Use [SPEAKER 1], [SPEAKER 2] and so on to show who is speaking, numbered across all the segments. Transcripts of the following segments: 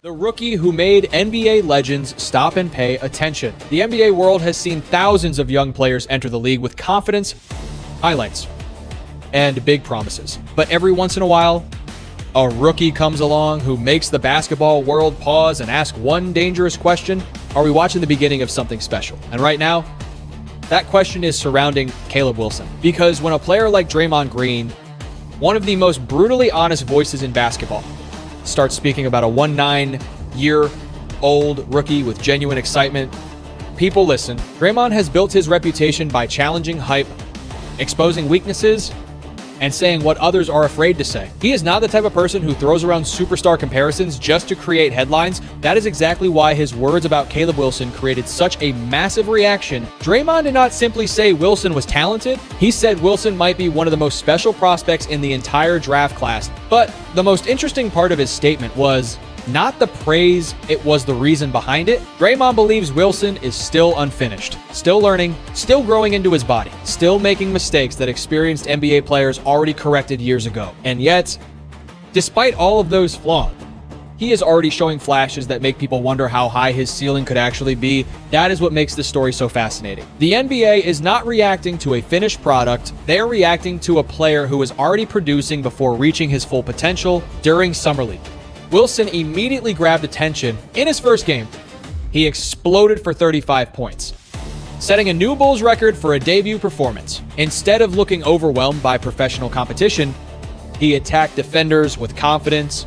[SPEAKER 1] The rookie who made NBA legends stop and pay attention. The NBA world has seen thousands of young players enter the league with confidence, highlights, and big promises. But every once in a while, a rookie comes along who makes the basketball world pause and ask one dangerous question: are we watching the beginning of something special? And right now, that question is surrounding Caleb Wilson. Because when a player like Draymond Green, one of the most brutally honest voices in basketball, starts speaking about a 19-year-old rookie with genuine excitement, people listen. Draymond has built his reputation by challenging hype, exposing weaknesses, and saying what others are afraid to say. He is not the type of person who throws around superstar comparisons just to create headlines. That is exactly why his words about Caleb Wilson created such a massive reaction. Draymond did not simply say Wilson was talented. He said Wilson might be one of the most special prospects in the entire draft class. But the most interesting part of his statement was not the praise, it was the reason behind it. Draymond believes Wilson is still unfinished, still learning, still growing into his body, still making mistakes that experienced NBA players already corrected years ago. And yet, despite all of those flaws, he is already showing flashes that make people wonder how high his ceiling could actually be. That is what makes this story so fascinating. The NBA is not reacting to a finished product. They are reacting to a player who is already producing before reaching his full potential during Summer League. Wilson immediately grabbed attention. In his first game, he exploded for 35 points, setting a new Bulls record for a debut performance. Instead of looking overwhelmed by professional competition, he attacked defenders with confidence,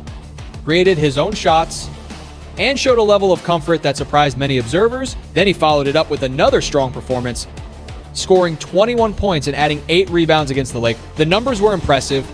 [SPEAKER 1] created his own shots, and showed a level of comfort that surprised many observers. Then he followed it up with another strong performance, scoring 21 points and adding 8 rebounds against the Lakers. The numbers were impressive,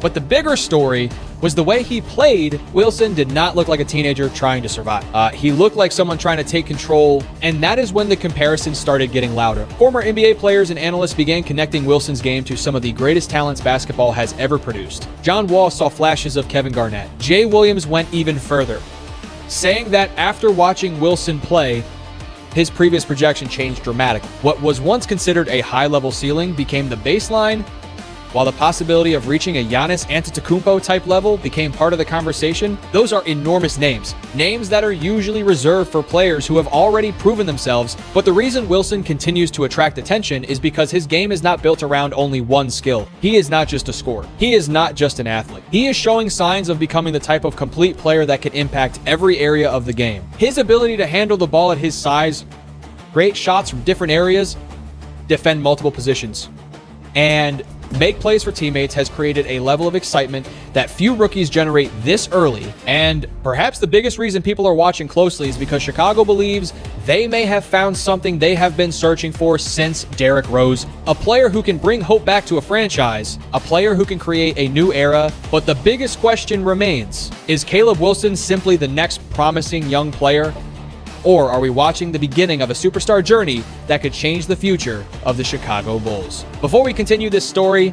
[SPEAKER 1] but the bigger story was the way he played. Wilson did not look like a teenager trying to survive. He looked like someone trying to take control, and that is when the comparisons started getting louder. Former NBA players and analysts began connecting Wilson's game to some of the greatest talents basketball has ever produced. John Wall saw flashes of Kevin Garnett. Jay Williams went even further, saying that after watching Wilson play, his previous projection changed dramatically. What was once considered a high-level ceiling became the baseline, while the possibility of reaching a Giannis Antetokounmpo type level became part of the conversation. Those are enormous names that are usually reserved for players who have already proven themselves. But the reason Wilson continues to attract attention is because his game is not built around only one skill. He is not just a scorer. He is not just an athlete. He is showing signs of becoming the type of complete player that can impact every area of the game. His ability to handle the ball at his size, create shots from different areas, defend multiple positions, and make plays for teammates has created a level of excitement that few rookies generate this early. And perhaps the biggest reason people are watching closely is because Chicago believes they may have found something they have been searching for since Derrick Rose, a player who can bring hope back to a franchise, a player who can create a new era. But the biggest question remains, is Caleb Wilson simply the next promising young player? Or are we watching the beginning of a superstar journey that could change the future of the Chicago Bulls? Before we continue this story,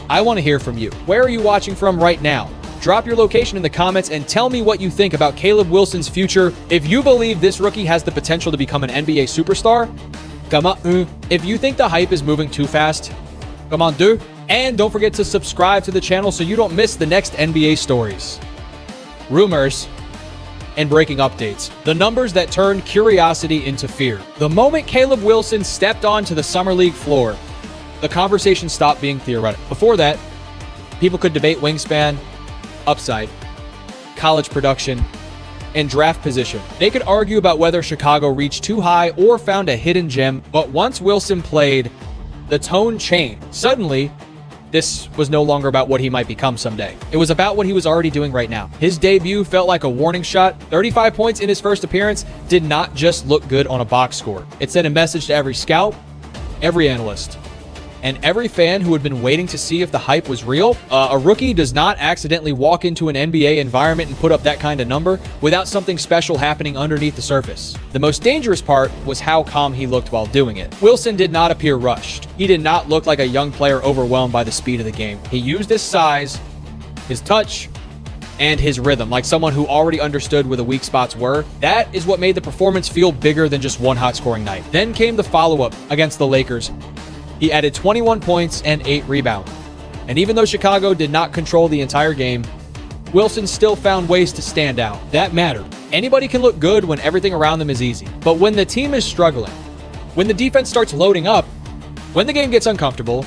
[SPEAKER 1] I want to hear from you. Where are you watching from right now? Drop your location in the comments and tell me what you think about Caleb Wilson's future. If you believe this rookie has the potential to become an NBA superstar, come on. If you think the hype is moving too fast, come on, dude. And don't forget to subscribe to the channel so you don't miss the next NBA stories, rumors, and breaking updates. The numbers that turned curiosity into fear. The moment Caleb Wilson stepped onto the Summer League floor, the conversation stopped being theoretical. Before that, people could debate wingspan, upside, college production, and draft position. They could argue about whether Chicago reached too high or found a hidden gem, but once Wilson played, the tone changed. Suddenly, this was no longer about what he might become someday. It was about what he was already doing right now. His debut felt like a warning shot. 35 points in his first appearance did not just look good on a box score. It sent a message to every scout, every analyst, and every fan who had been waiting to see if the hype was real. A rookie does not accidentally walk into an NBA environment and put up that kind of number without something special happening underneath the surface. The most dangerous part was how calm he looked while doing it. Wilson did not appear rushed. He did not look like a young player overwhelmed by the speed of the game. He used his size, his touch, and his rhythm like someone who already understood where the weak spots were. That is what made the performance feel bigger than just one hot scoring night. Then came the follow-up against the Lakers. He added 21 points and 8 rebounds. And even though Chicago did not control the entire game, Wilson still found ways to stand out. That mattered. Anybody can look good when everything around them is easy. But when the team is struggling, when the defense starts loading up, when the game gets uncomfortable,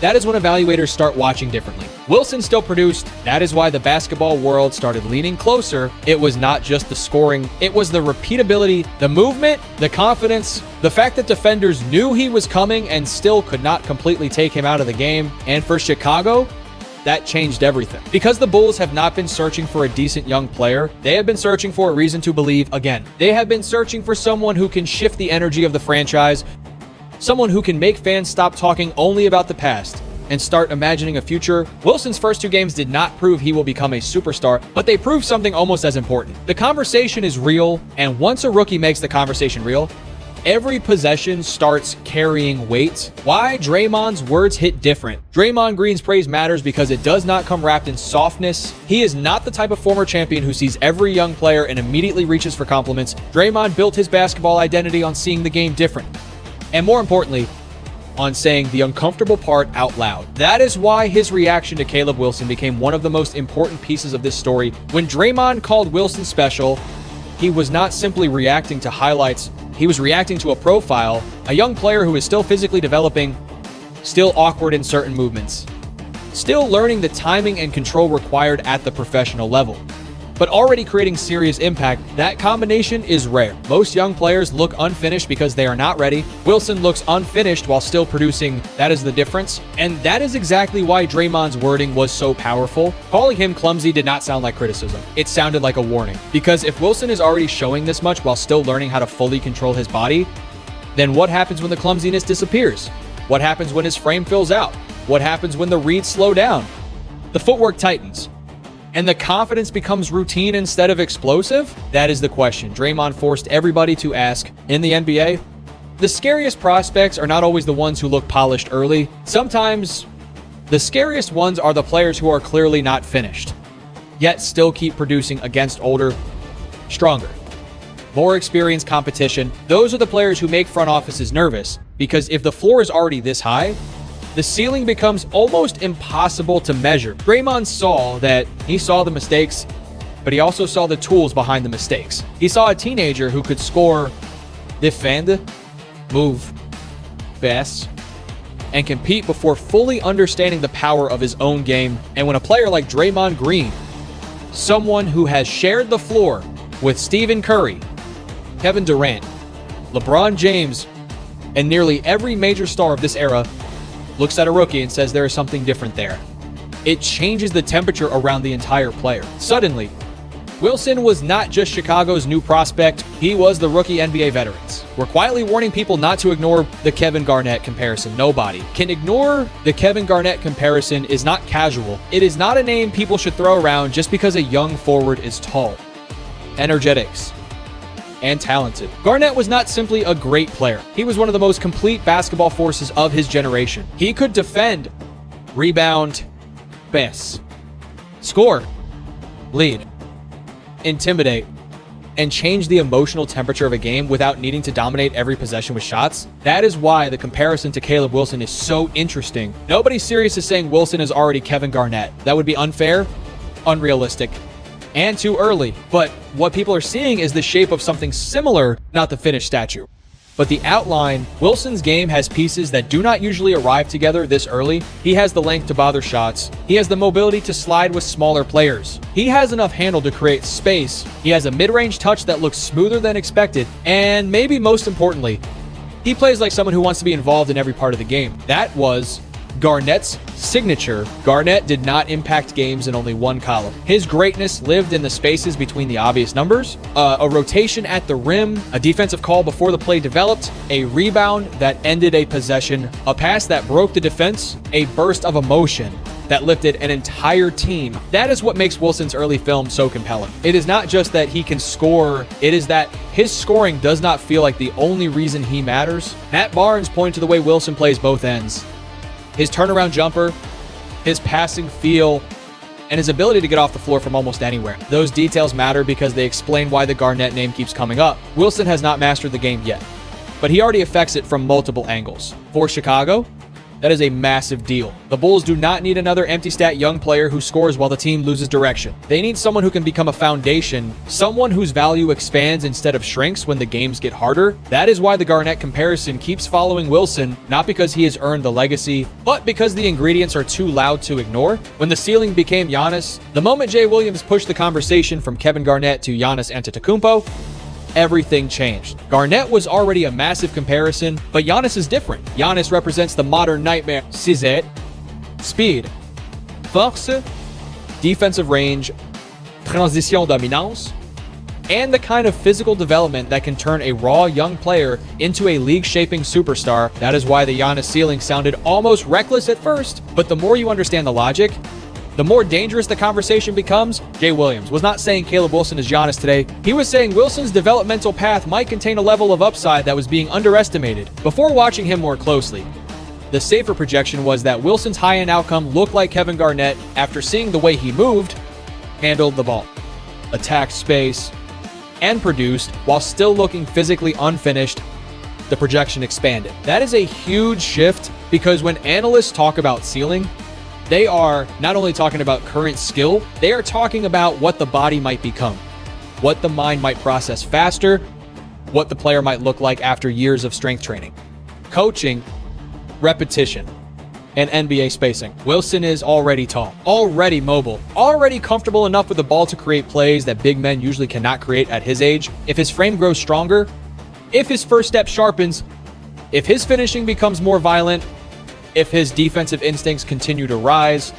[SPEAKER 1] that is when evaluators start watching differently. Wilson still produced. That is why the basketball world started leaning closer. It was not just the scoring. It was the repeatability, the movement, the confidence, the fact that defenders knew he was coming and still could not completely take him out of the game. And for Chicago, that changed everything. Because the Bulls have not been searching for a decent young player, they have been searching for a reason to believe again. They have been searching for someone who can shift the energy of the franchise, someone who can make fans stop talking only about the past and start imagining a future. Wilson's first 2 games did not prove he will become a superstar, but they proved something almost as important. The conversation is real, and once a rookie makes the conversation real, every possession starts carrying weight. Why Draymond's words hit different. Draymond Green's praise matters because it does not come wrapped in softness. He is not the type of former champion who sees every young player and immediately reaches for compliments. Draymond built his basketball identity on seeing the game different. And more importantly, on saying the uncomfortable part out loud. That is why his reaction to Caleb Wilson became one of the most important pieces of this story. When Draymond called Wilson special, he was not simply reacting to highlights. He was reacting to a profile, a young player who is still physically developing, still awkward in certain movements, still learning the timing and control required at the professional level, but already creating serious impact. That combination is rare. Most young players look unfinished because they are not ready. Wilson looks unfinished while still producing. That is the difference. And that is exactly why Draymond's wording was so powerful. Calling him clumsy did not sound like criticism. It sounded like a warning. Because if Wilson is already showing this much while still learning how to fully control his body, then what happens when the clumsiness disappears? What happens when his frame fills out? What happens when the reads slow down? The footwork tightens, and the confidence becomes routine instead of explosive? That is the question Draymond forced everybody to ask. In the NBA, the scariest prospects are not always the ones who look polished early. Sometimes the scariest ones are the players who are clearly not finished, yet still keep producing against older, stronger, more experienced competition. Those are the players who make front offices nervous, because if the floor is already this high, the ceiling becomes almost impossible to measure. Draymond saw the mistakes, but he also saw the tools behind the mistakes. He saw a teenager who could score, defend, move, pass, and compete before fully understanding the power of his own game. And when a player like Draymond Green, someone who has shared the floor with Stephen Curry, Kevin Durant, LeBron James, and nearly every major star of this era, looks at a rookie and says there is something different there, it changes the temperature around the entire player. Suddenly, Wilson was not just Chicago's new prospect, he was the rookie NBA veterans. We're quietly warning people not to ignore the Kevin Garnett comparison. Nobody can ignore the Kevin Garnett comparison. Is not casual. It is not a name people should throw around just because a young forward is tall, energetics, and talented. Garnett was not simply a great player. He was one of the most complete basketball forces of his generation. He could defend, rebound, pass, score, lead, intimidate, and change the emotional temperature of a game without needing to dominate every possession with shots. That is why the comparison to Caleb Wilson is so interesting. Nobody serious is saying Wilson is already Kevin Garnett. That would be unfair, unrealistic, and too early. But what people are seeing is the shape of something similar, not the finished statue, but the outline. Wilson's game has pieces that do not usually arrive together this early. He has the length to bother shots. He has the mobility to slide with smaller players. He has enough handle to create space. He has a mid-range touch that looks smoother than expected. And maybe most importantly, he plays like someone who wants to be involved in every part of the game. That was Garnett's signature. Garnett did not impact games in only one column. His greatness lived in the spaces between the obvious numbers, a rotation at the rim, a defensive call before the play developed, a rebound that ended a possession, a pass that broke the defense, a burst of emotion that lifted an entire team. That is what makes Wilson's early film so compelling. It is not just that he can score, it is that his scoring does not feel like the only reason he matters. Matt Barnes pointed to the way Wilson plays both ends. His turnaround jumper, his passing feel, and his ability to get off the floor from almost anywhere. Those details matter because they explain why the Garnett name keeps coming up. Wilson has not mastered the game yet, but he already affects it from multiple angles. For Chicago, That is a massive deal. The Bulls do not need another empty stat young player who scores while the team loses direction. They need someone who can become a foundation, someone whose value expands instead of shrinks when the games get harder. That is why the Garnett comparison keeps following Wilson, not because he has earned the legacy, but because the ingredients are too loud to ignore. When the ceiling became Giannis, the moment Jay Williams pushed the conversation from Kevin Garnett to Giannis Antetokounmpo, everything changed. Garnett was already a massive comparison, but Giannis is different. Giannis represents the modern nightmare. Sizet, speed, force, defensive range, transition dominance, and the kind of physical development that can turn a raw young player into a league-shaping superstar. That is why the Giannis ceiling sounded almost reckless at first, but the more you understand the logic, the more dangerous the conversation becomes. Jay Williams was not saying Caleb Wilson is Giannis today. He was saying Wilson's developmental path might contain a level of upside that was being underestimated. Before watching him more closely, the safer projection was that Wilson's high-end outcome looked like Kevin Garnett after seeing the way he moved, handled the ball, attacked space, and produced while still looking physically unfinished. The projection expanded. That is a huge shift because when analysts talk about ceiling, they are not only talking about current skill, they are talking about what the body might become, what the mind might process faster, what the player might look like after years of strength training, coaching, repetition, and NBA spacing. Wilson is already tall, already mobile, already comfortable enough with the ball to create plays that big men usually cannot create at his age. If his frame grows stronger, if his first step sharpens, if his finishing becomes more violent, if his defensive instincts continue to rise,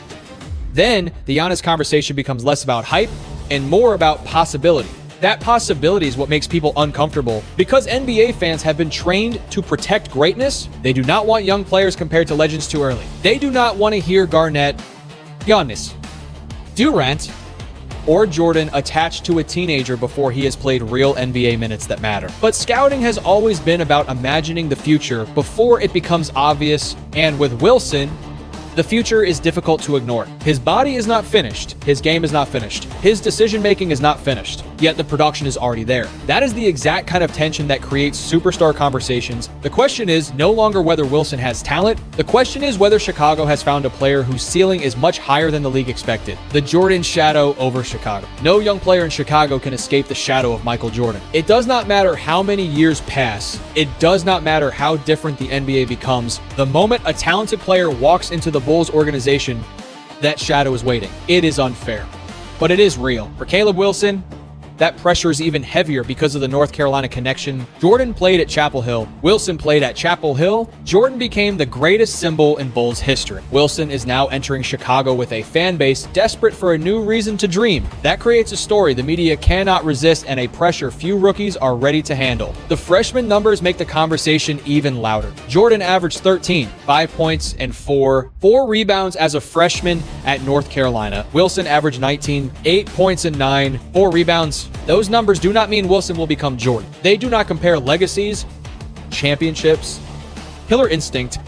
[SPEAKER 1] then the Giannis conversation becomes less about hype and more about possibility. That possibility is what makes people uncomfortable. Because NBA fans have been trained to protect greatness, they do not want young players compared to legends too early. They do not want to hear Garnett, Giannis, Durant, or Jordan attached to a teenager before he has played real NBA minutes that matter. But scouting has always been about imagining the future before it becomes obvious, and with Wilson, the future is difficult to ignore. His body is not finished. His game is not finished. His decision-making is not finished. Yet the production is already there. That is the exact kind of tension that creates superstar conversations. The question is no longer whether Wilson has talent. The question is whether Chicago has found a player whose ceiling is much higher than the league expected. The Jordan shadow over Chicago. No young player in Chicago can escape the shadow of Michael Jordan. It does not matter how many years pass. It does not matter how different the NBA becomes. The moment a talented player walks into the Bulls organization, that shadow is waiting. It is unfair, but it is real. For Caleb Wilson, that pressure is even heavier because of the North Carolina connection. Jordan played at Chapel Hill. Wilson played at Chapel Hill. Jordan became the greatest symbol in Bulls history. Wilson is now entering Chicago with a fan base desperate for a new reason to dream. That creates a story the media cannot resist and a pressure few rookies are ready to handle. The freshman numbers make the conversation even louder. Jordan averaged 13, 5 points, and 4 rebounds as a freshman at North Carolina. Wilson averaged 19, 8 points and 9, 4 rebounds. Those numbers do not mean Wilson will become Jordan. They do not compare legacies, championships, killer instinct,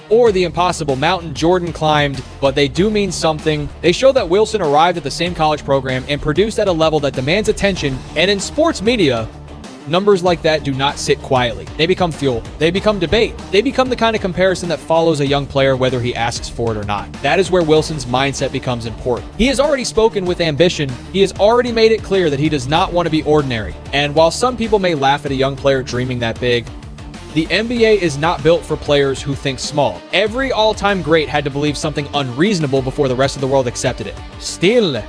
[SPEAKER 1] or the impossible mountain Jordan climbed, but they do mean something. They show that Wilson arrived at the same college program and produced at a level that demands attention, and in sports media, numbers like that do not sit quietly. They become fuel. They become debate. They become the kind of comparison that follows a young player whether he asks for it or not. That is where Wilson's mindset becomes important. He has already spoken with ambition. He has already made it clear that he does not want to be ordinary. And while some people may laugh at a young player dreaming that big, the NBA is not built for players who think small. Every all-time great had to believe something unreasonable before the rest of the world accepted it. Still,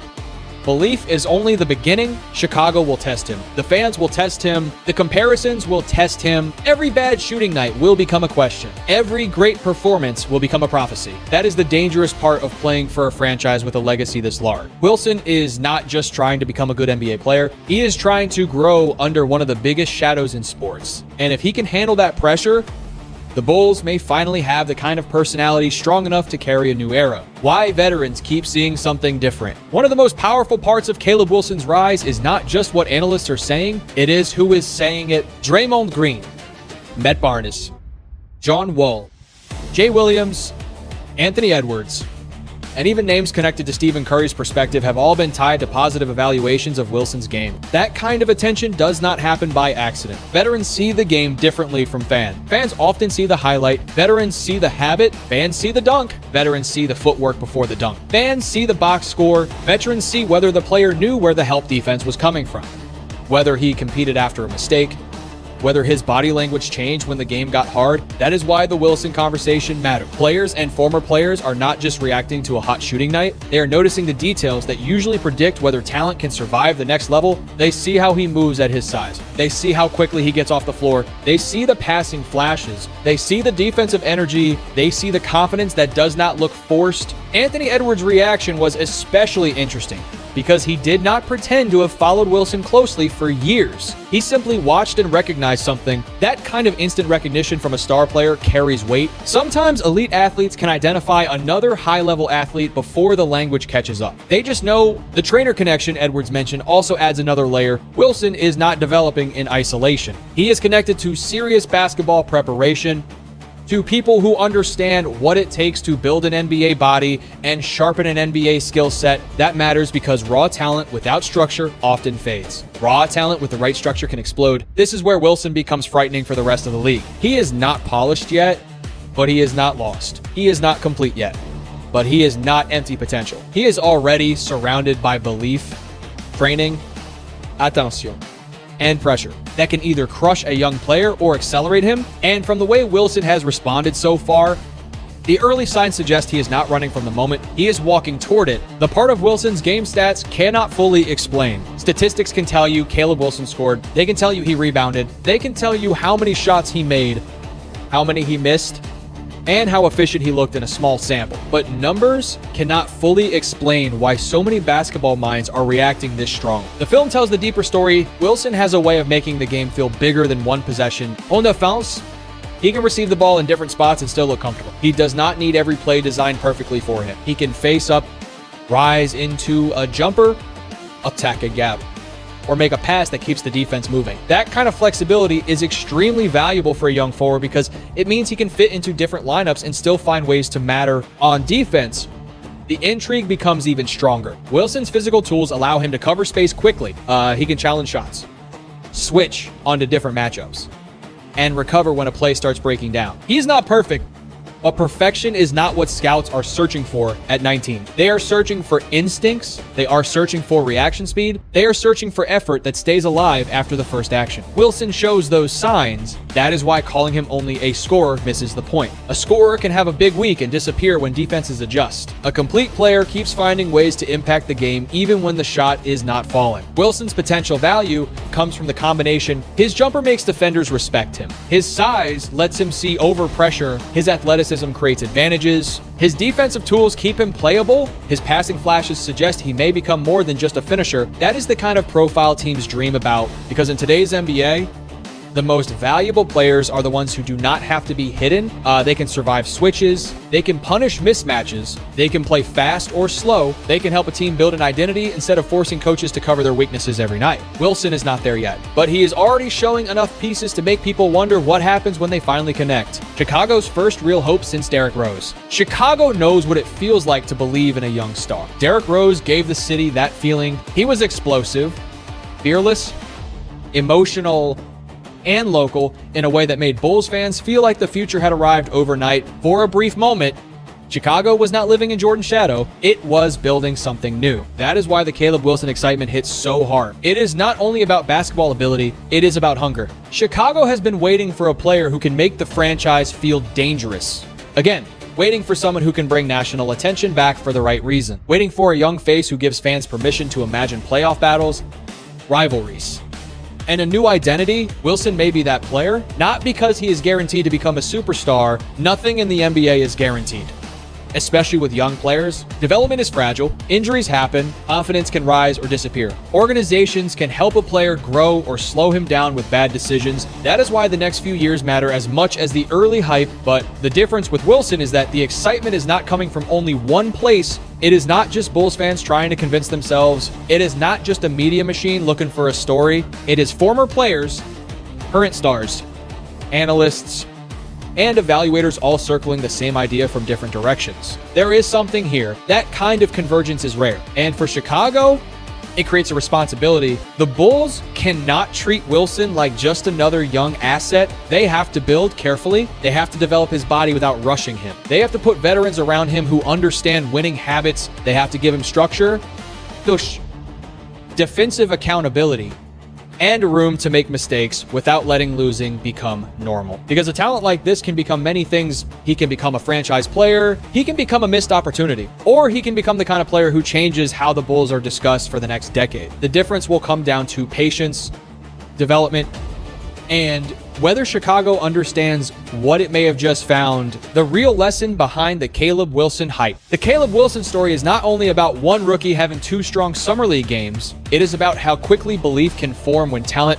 [SPEAKER 1] belief is only the beginning. Chicago will test him. The fans will test him. The comparisons will test him. Every bad shooting night will become a question. Every great performance will become a prophecy. That is the dangerous part of playing for a franchise with a legacy this large. Wilson is not just trying to become a good NBA player. He is trying to grow under one of the biggest shadows in sports. And if he can handle that pressure, the Bulls may finally have the kind of personality strong enough to carry a new era. Why veterans keep seeing something different. One of the most powerful parts of Caleb Wilson's rise is not just what analysts are saying, it is who is saying it. Draymond Green, Matt Barnes, John Wall, Jay Williams, Anthony Edwards, and even names connected to Stephen Curry's perspective have all been tied to positive evaluations of Wilson's game. That kind of attention does not happen by accident. Veterans see the game differently from fans. Fans often see the highlight. Veterans see the habit. Fans see the dunk. Veterans see the footwork before the dunk. Fans see the box score. Veterans see whether the player knew where the help defense was coming from, whether he competed after a mistake, whether his body language changed when the game got hard. That is why the Wilson conversation matters. Players and former players are not just reacting to a hot shooting night. They are noticing the details that usually predict whether talent can survive the next level. They see how he moves at his size. They see how quickly he gets off the floor. They see the passing flashes. They see the defensive energy. They see the confidence that does not look forced. Anthony Edwards' reaction was especially interesting because he did not pretend to have followed Wilson closely for years. He simply watched and recognized something. That kind of instant recognition from a star player carries weight. Sometimes elite athletes can identify another high-level athlete before the language catches up. They just know. The trainer connection Edwards mentioned also adds another layer. Wilson is not developing in isolation. He is connected to serious basketball preparation, to people who understand what it takes to build an NBA body and sharpen an NBA skill set. That matters because raw talent without structure often fades. Raw talent with the right structure can explode. This is where Wilson becomes frightening for the rest of the league. He is not polished yet, but he is not lost. He is not complete yet, but he is not empty potential. He is already surrounded by belief, training, attention, and pressure that can either crush a young player or accelerate him. And from the way Wilson has responded so far, the early signs suggest he is not running from the moment. He is walking toward it. The part of Wilson's game stats cannot fully explain. Statistics can tell you Caleb Wilson scored. They can tell you he rebounded. They can tell you how many shots he made, how many he missed, and how efficient he looked in a small sample. But numbers cannot fully explain why so many basketball minds are reacting this strong. The film tells the deeper story. Wilson has a way of making the game feel bigger than one possession. On defense, he can receive the ball in different spots and still look comfortable. He does not need every play designed perfectly for him. He can face up, rise into a jumper, attack a gap, or make a pass that keeps the defense moving. That kind of flexibility is extremely valuable for a young forward because it means he can fit into different lineups and still find ways to matter on defense. The intrigue becomes even stronger. Wilson's physical tools allow him to cover space quickly. He can challenge shots, switch onto different matchups, and recover when a play starts breaking down. He's not perfect, but perfection is not what scouts are searching for at 19. They are searching for instincts. They are searching for reaction speed. They are searching for effort that stays alive after the first action. Wilson shows those signs. That is why calling him only a scorer misses the point. A scorer can have a big week and disappear when defenses adjust. A complete player keeps finding ways to impact the game even when the shot is not falling. Wilson's potential value comes from the combination. His jumper makes defenders respect him. His size lets him see over pressure. His athleticism creates advantages. His defensive tools keep him playable. His passing flashes suggest he may become more than just a finisher. That is the kind of profile teams dream about, because in today's NBA, the most valuable players are the ones who do not have to be hidden. They can survive switches. They can punish mismatches. They can play fast or slow. They can help a team build an identity instead of forcing coaches to cover their weaknesses every night. Wilson is not there yet, but he is already showing enough pieces to make people wonder what happens when they finally connect. Chicago's first real hope since Derrick Rose. Chicago knows what it feels like to believe in a young star. Derrick Rose gave the city that feeling. He was explosive, fearless, emotional, and local in a way that made Bulls fans feel like the future had arrived overnight. For a brief moment, Chicago was not living in Jordan's shadow. It was building something new. That is why the Caleb Wilson excitement hits so hard. It is not only about basketball ability, it is about hunger. Chicago has been waiting for a player who can make the franchise feel dangerous. Again, waiting for someone who can bring national attention back for the right reason. Waiting for a young face who gives fans permission to imagine playoff battles, rivalries, and a new identity. Wilson may be that player, not because he is guaranteed to become a superstar. Nothing in the NBA is guaranteed, especially with young players. Development is fragile. Injuries happen. Confidence can rise or disappear. Organizations can help a player grow or slow him down with bad decisions. That is why the next few years matter as much as the early hype. But the difference with Wilson is that the excitement is not coming from only one place. It is not just Bulls fans trying to convince themselves. It is not just a media machine looking for a story. It is former players, current stars, analysts, and evaluators all circling the same idea from different directions. There is something here. That kind of convergence is rare. And for Chicago, it creates a responsibility. The Bulls cannot treat Wilson like just another young asset. They have to build carefully. They have to develop his body without rushing him. They have to put veterans around him who understand winning habits. They have to give him structure, defensive accountability, and room to make mistakes without letting losing become normal. Because a talent like this can become many things. He can become a franchise player, he can become a missed opportunity, or he can become the kind of player who changes how the Bulls are discussed for the next decade. The difference will come down to patience, development, and whether Chicago understands what it may have just found, the real lesson behind the Caleb Wilson hype. The Caleb Wilson story is not only about one rookie having 2 strong summer league games, it is about how quickly belief can form when talent,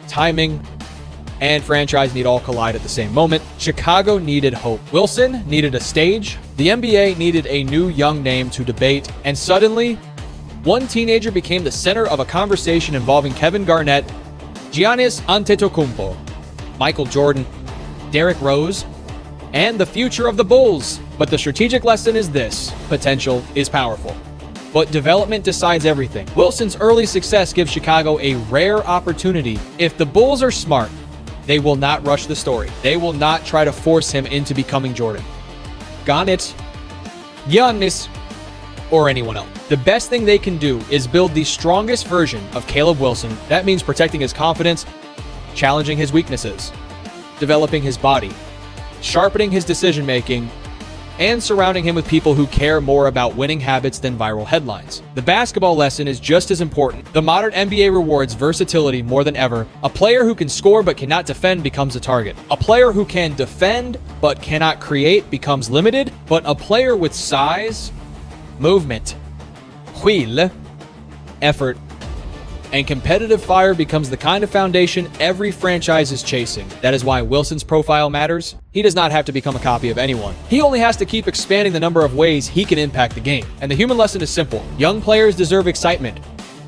[SPEAKER 1] timing, and franchise need all collide at the same moment. Chicago needed hope. Wilson needed a stage. The NBA needed a new young name to debate. And suddenly, one teenager became the center of a conversation involving Kevin Garnett, Giannis Antetokounmpo, Michael Jordan, Derrick Rose, and the future of the Bulls. But the strategic lesson is this: potential is powerful, but development decides everything. Wilson's early success gives Chicago a rare opportunity. If the Bulls are smart, they will not rush the story. They will not try to force him into becoming Jordan, Garnett, Giannis, or anyone else. The best thing they can do is build the strongest version of Caleb Wilson. That means protecting his confidence, challenging his weaknesses, developing his body, sharpening his decision-making, and surrounding him with people who care more about winning habits than viral headlines. The basketball lesson is just as important. The modern NBA rewards versatility more than ever. A player who can score but cannot defend becomes a target. A player who can defend but cannot create becomes limited. But a player with size, movement, will, effort, and competitive fire becomes the kind of foundation every franchise is chasing. That is why Wilson's profile matters. He does not have to become a copy of anyone. He only has to keep expanding the number of ways he can impact the game. And the human lesson is simple. Young players deserve excitement,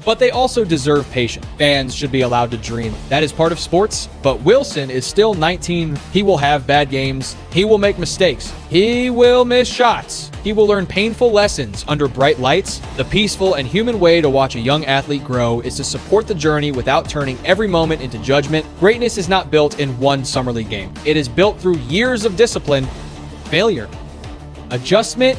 [SPEAKER 1] but they also deserve patience. Fans should be allowed to dream. That is part of sports, but Wilson is still 19. He will have bad games. He will make mistakes. He will miss shots. He will learn painful lessons under bright lights. The peaceful and human way to watch a young athlete grow is to support the journey without turning every moment into judgment. Greatness is not built in one summer league game. It is built through years of discipline, failure, adjustment,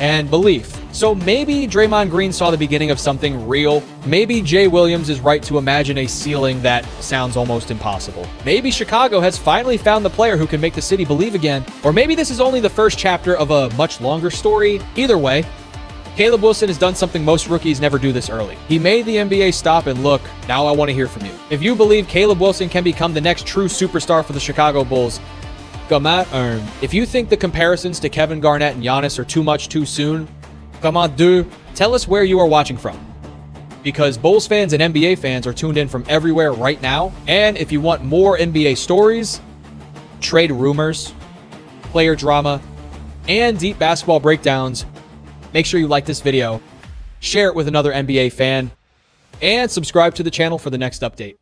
[SPEAKER 1] and belief. So maybe Draymond Green saw the beginning of something real. Maybe Jay Williams is right to imagine a ceiling that sounds almost impossible. Maybe Chicago has finally found the player who can make the city believe again. Or maybe this is only the first chapter of a much longer story. Either way, Caleb Wilson has done something most rookies never do this early. He made the NBA stop and look. Now I want to hear from you. If you believe Caleb Wilson can become the next true superstar for the Chicago Bulls, come on. If you think the comparisons to Kevin Garnett and Giannis are too much too soon, come on, dude. Tell us where you are watching from. Because Bulls fans and NBA fans are tuned in from everywhere right now. And if you want more NBA stories, trade rumors, player drama, and deep basketball breakdowns, make sure you like this video, share it with another NBA fan, and subscribe to the channel for the next update.